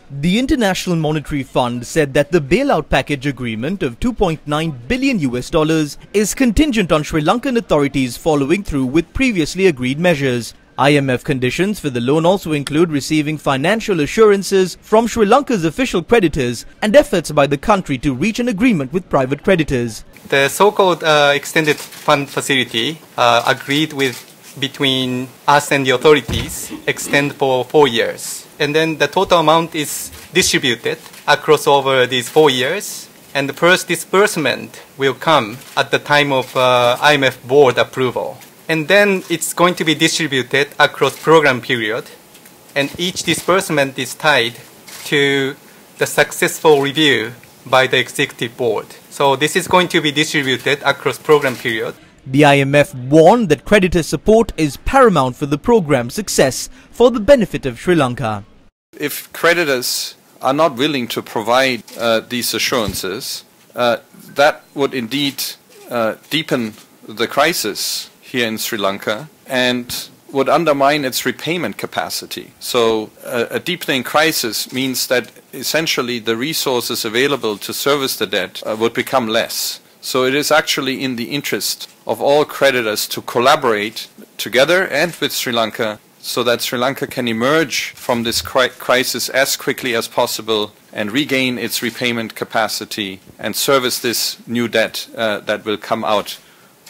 The International Monetary Fund said that the bailout package agreement of $2.9 billion is contingent on Sri Lankan authorities following through with previously agreed measures. IMF conditions for the loan also include receiving financial assurances from Sri Lanka's official creditors and efforts by the country to reach an agreement with private creditors. The so-called extended fund facility agreed with between us and the authorities extend for 4 years. And then the total amount is distributed across over these 4 years. And the first disbursement will come at the time of IMF board approval. And then it's going to be distributed across program period. And each disbursement is tied to the successful review by the executive board. So this is going to be distributed across program period. The IMF warned that creditor support is paramount for the program's success for the benefit of Sri Lanka. If creditors are not willing to provide these assurances, that would indeed deepen the crisis here in Sri Lanka and would undermine its repayment capacity. So a deepening crisis means that essentially the resources available to service the debt would become less. So it is actually in the interest of all creditors to collaborate together and with Sri Lanka so that Sri Lanka can emerge from this crisis as quickly as possible and regain its repayment capacity and service this new debt that will come out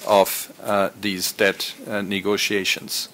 of these debt negotiations.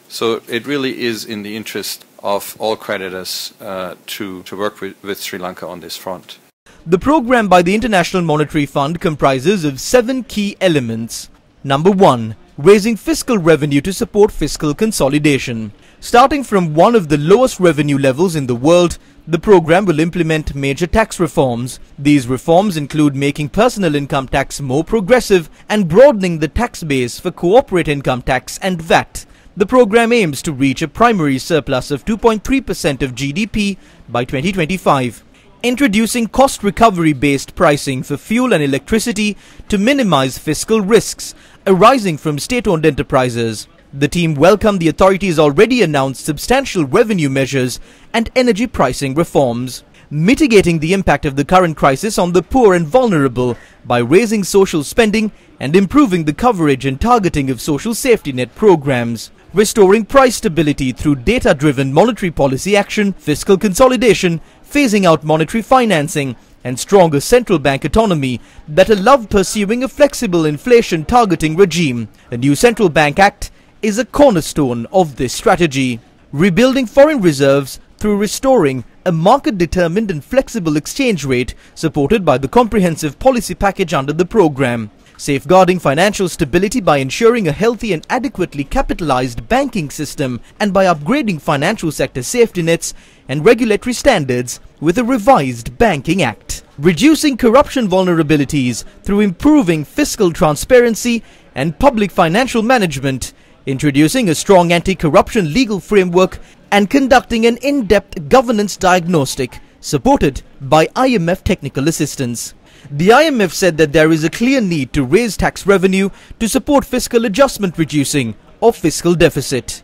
So it really is in the interest of all creditors to work with Sri Lanka on this front. The program by the International Monetary Fund comprises of 7 key elements. Number 1. Raising fiscal revenue to support fiscal consolidation. Starting from one of the lowest revenue levels in the world, the program will implement major tax reforms. These reforms include making personal income tax more progressive and broadening the tax base for corporate income tax and VAT. The program aims to reach a primary surplus of 2.3% of GDP by 2025. Introducing cost recovery-based pricing for fuel and electricity to minimize fiscal risks arising from state-owned enterprises. The team welcomed the authorities' already announced substantial revenue measures and energy pricing reforms. Mitigating the impact of the current crisis on the poor and vulnerable by raising social spending and improving the coverage and targeting of social safety net programs. Restoring price stability through data-driven monetary policy action, fiscal consolidation, phasing out monetary financing, and stronger central bank autonomy that allow pursuing a flexible inflation targeting regime. A new central bank act is a cornerstone of this strategy. Rebuilding foreign reserves through restoring a market-determined and flexible exchange rate supported by the comprehensive policy package under the program. Safeguarding financial stability by ensuring a healthy and adequately capitalized banking system and by upgrading financial sector safety nets and regulatory standards with a revised Banking Act. Reducing corruption vulnerabilities through improving fiscal transparency and public financial management. Introducing a strong anti-corruption legal framework and conducting an in-depth governance diagnostic supported by IMF technical assistance. The IMF said that there is a clear need to raise tax revenue to support fiscal adjustment reducing of fiscal deficit.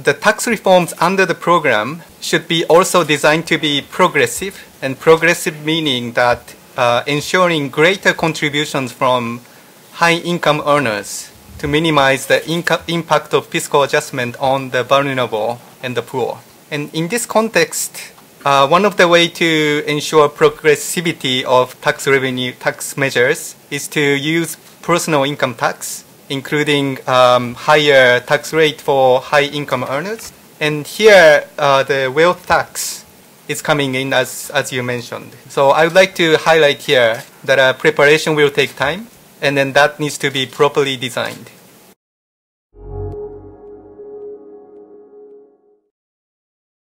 The tax reforms under the program should be also designed to be progressive, and progressive meaning that ensuring greater contributions from high-income earners to minimize the impact of fiscal adjustment on the vulnerable and the poor. And in this context, one of the ways to ensure progressivity of tax revenue tax measures is to use personal income tax, including higher tax rate for high income earners. And here the wealth tax is coming in as you mentioned. So I would like to highlight here that preparation will take time, and then that needs to be properly designed.